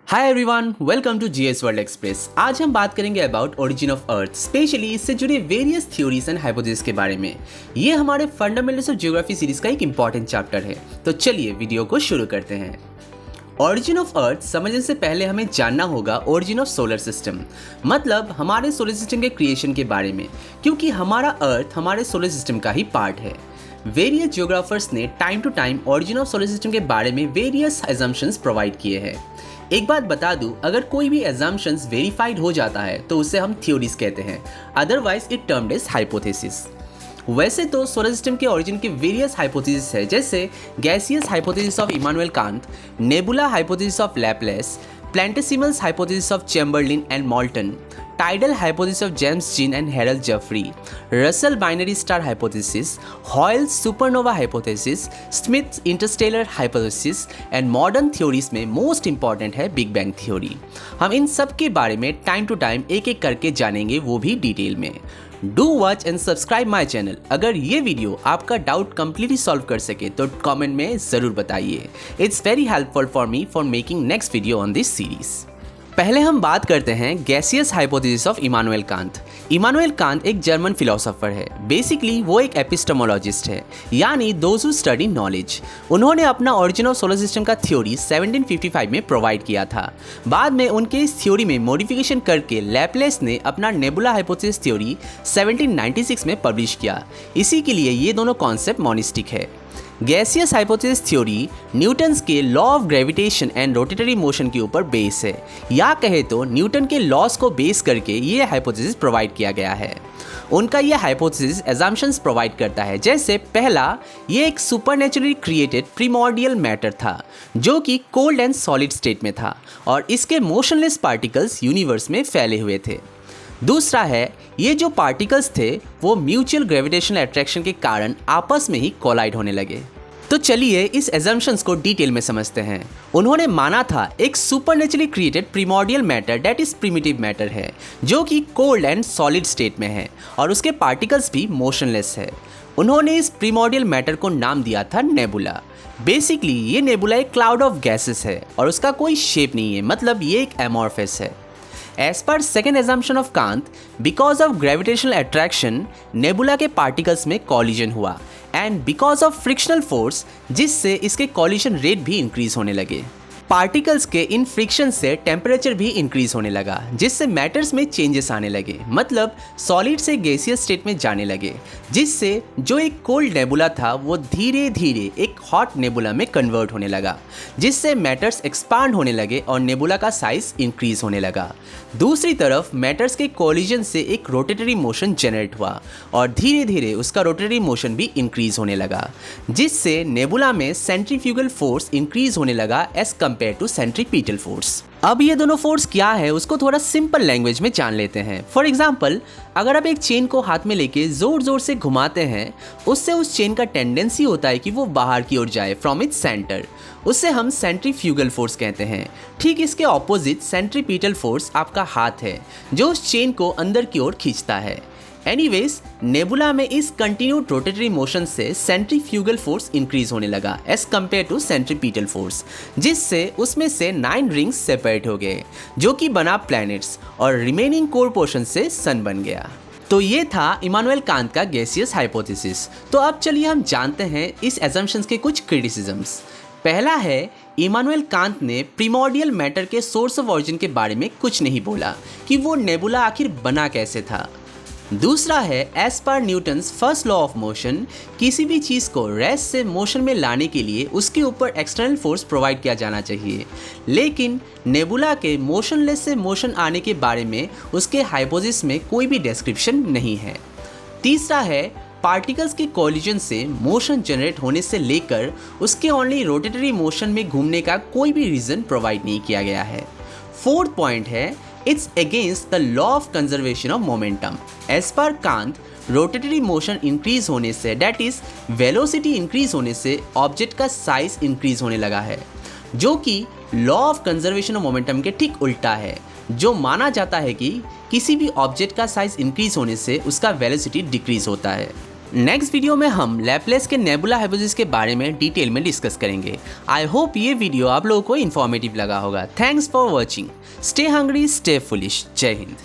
Hi everyone, welcome to GS world express. आज हम बात करेंगे about origin of earth, specially इससे जुड़े वेरियस थ्योरीज एंड हाइपोथेसिस के बारे में। ये हमारे फंडामेंटल्स ऑफ ज्योग्राफी सीरीज का एक इंपॉर्टेंट चैप्टर है। तो चलिए वीडियो को शुरू करते हैं। ओरिजिन ऑफ अर्थ समझने से पहले हमें जानना होगा ओरिजिन ऑफ सोलर सिस्टम, मतलब हमारे सोलर सिस्टम के क्रिएशन के बारे में, क्योंकि हमारा अर्थ हमारे सोलर सिस्टम का ही पार्ट है। वेरियस जियोग्राफर्स ने time to time origin of solar system के बारे में वेरियस एजम्पशंस प्रोवाइड किए हैं। एक बात बता दूं, अगर कोई भी एजम्पशंस वेरीफाइड हो जाता है तो उसे हम थ्योरीज कहते हैं, otherwise it termed as hypothesis. वैसे तो सोलर सिस्टम के ओरिजिन के वेरियस हाइपोथेसिस है, जैसे gaseous hypothesis of Immanuel Kant, nebula hypothesis of Laplace, planetesimals hypothesis of Chamberlin and Moulton, tidal hypothesis of James Jean and Harold Jeffrey, Russell binary star hypothesis, Hoyle's supernova hypothesis, Smith's interstellar hypothesis and modern theories में most important है big bang theory. हम इन सब के बारे में time to time एक एक करके जानेंगे, वो भी डिटेल में। Do watch and subscribe my channel. अगर ये वीडियो आपका डाउट कंप्लीटली सॉल्व कर सके तो कमेंट में ज़रूर बताइए। It's very helpful for me for making next video on this series. पहले हम बात करते हैं gaseous hypothesis of Immanuel Kant. Immanuel Kant एक जर्मन फिलोसोफर है। बेसिकली वो एक एपिस्टेमोलॉजिस्ट है, यानी दोज हू स्टडी नॉलेज। उन्होंने अपना ओरिजिन ऑफ सोलर सिस्टम का थ्योरी 1755 में प्रोवाइड किया था। बाद में उनके इस थ्योरी में मॉडिफिकेशन करके लैपलेस ने अपना नेबुला हाइपोथेसिस थ्योरी 1796 में पब्लिश किया। इसी के लिए ये दोनों कॉन्सेप्ट मोनिस्टिक है। गैसियस हाइपोथेसिस थ्योरी न्यूटन्स के law of gravitation and rotatory motion के ऊपर बेस है, या कहे तो न्यूटन के लॉस को बेस करके ये हाइपोथेसिस प्रोवाइड किया गया है। उनका ये हाइपोथेसिस एजम्पशंस प्रोवाइड करता है, जैसे पहला, ये एक सुपरनेचुरली क्रिएटेड प्रीमॉर्डियल मैटर था जो कि कोल्ड एंड सॉलिड स्टेट में था और इसके मोशनलेस पार्टिकल्स यूनिवर्स में फैले हुए थे। दूसरा है, ये जो पार्टिकल्स थे वो म्यूचुअल ग्रेविटेशनल अट्रैक्शन के कारण आपस में ही कोलाइड होने लगे। तो चलिए इस एजम्पशंस को डिटेल में समझते हैं। उन्होंने माना था एक supernaturally created primordial matter that is primitive matter है, जो कि कोल्ड एंड सॉलिड स्टेट में है और उसके पार्टिकल्स भी मोशनलेस है। उन्होंने इस प्रीमॉर्डियल मैटर को नाम दिया था नेबुला। बेसिकली ये नेबुला एक क्लाउड ऑफ गैसेस है और उसका कोई शेप नहीं है, मतलब ये एक एमॉर्फस है। As per second assumption of Kant, because of gravitational attraction, nebula के पार्टिकल्स में कॉलिजन हुआ and because of frictional force, जिससे इसके कॉलिजन रेट भी इंक्रीज होने लगे। पार्टिकल्स के इन फ्रिक्शन से टेम्परेचर भी इंक्रीज होने लगा, जिससे मैटर्स में चेंजेस आने लगे, मतलब सॉलिड से गैसियस स्टेट में जाने लगे, जिससे जो एक कोल्ड नेबुला था वो धीरे धीरे एक हॉट नेबुला में कन्वर्ट होने लगा, जिससे मैटर्स एक्सपांड होने लगे और नेबुला का साइज इंक्रीज होने लगा। दूसरी तरफ मैटर्स के कोलिजन से एक रोटेटरी मोशन जनरेट हुआ और धीरे धीरे उसका रोटेटरी मोशन भी इंक्रीज होने लगा, जिससे नेबुला में सेंट्रीफ्यूगल फोर्स इंक्रीज होने लगा as compare to centripetal force. अब ये दोनों फोर्स क्या है उसको थोड़ा सिंपल लैंग्वेज में जान लेते हैं। फॉर एग्जाम्पल, अगर आप एक चेन को हाथ में लेके जोर जोर से घुमाते हैं, उससे उस चेन का टेंडेंसी होता है कि वो बाहर की ओर जाए फ्रॉम इट्स सेंटर। उससे हम सेंट्रीफ्यूगल फोर्स कहते हैं। ठीक इसके ऑपोजिट सेंट्रीपिटल फोर्स आपका हाथ है, जो उस चेन को अंदर की ओर खींचता है। एनीवेज, नेबुला में इस कंटिन्यूड रोटेटरी मोशन से सेंट्रीफ्यूगल फोर्स इंक्रीज होने लगा as compare to centripetal force, जिससे उसमें से 9 रिंग्स सेपरेट हो गए, जो कि बना प्लैनेट्स और रिमेनिंग कोर पोर्शन से सन बन गया। तो ये था इमानुएल कांत का गैसियस हाइपोथेसिस। तो अब चलिए हम जानते हैं इस एजम्पशंस के कुछ क्रिटिसिज्म्स। पहला है, इमानुएल कांत ने प्रीमॉर्डियल मैटर के सोर्स ऑफ ऑरिजिन के बारे में कुछ नहीं बोला कि वो नेबुला आखिर बना कैसे था। दूसरा है, एज पर Newton's first law of motion, किसी भी चीज़ को रेस्ट से मोशन में लाने के लिए उसके ऊपर एक्सटर्नल फोर्स प्रोवाइड किया जाना चाहिए, लेकिन नेबुला के मोशनलेस से मोशन आने के बारे में उसके हाइपोथेसिस में कोई भी डिस्क्रिप्शन नहीं है। तीसरा है, पार्टिकल्स के कॉलिजन से मोशन जनरेट होने से लेकर उसके ओनली रोटेटरी मोशन में घूमने का कोई भी रीज़न प्रोवाइड नहीं किया गया है। फोर्थ पॉइंट है, it's against the law of conservation of momentum. As पर कांत, रोटेटरी मोशन इंक्रीज होने से, डैट इज वेलोसिटी इंक्रीज होने से ऑब्जेक्ट का साइज इंक्रीज होने लगा है, जो कि law of conservation of momentum के ठीक उल्टा है, जो माना जाता है कि किसी भी ऑब्जेक्ट का साइज इंक्रीज होने से उसका वेलोसिटी डिक्रीज होता है। नेक्स्ट वीडियो में हम लैपलेस के नेबुला हाइपोथेसिस के बारे में डिटेल में डिस्कस करेंगे। आई होप ये वीडियो आप लोगों को इन्फॉर्मेटिव लगा होगा। Thanks for watching. Stay hungry, stay foolish. जय हिंद।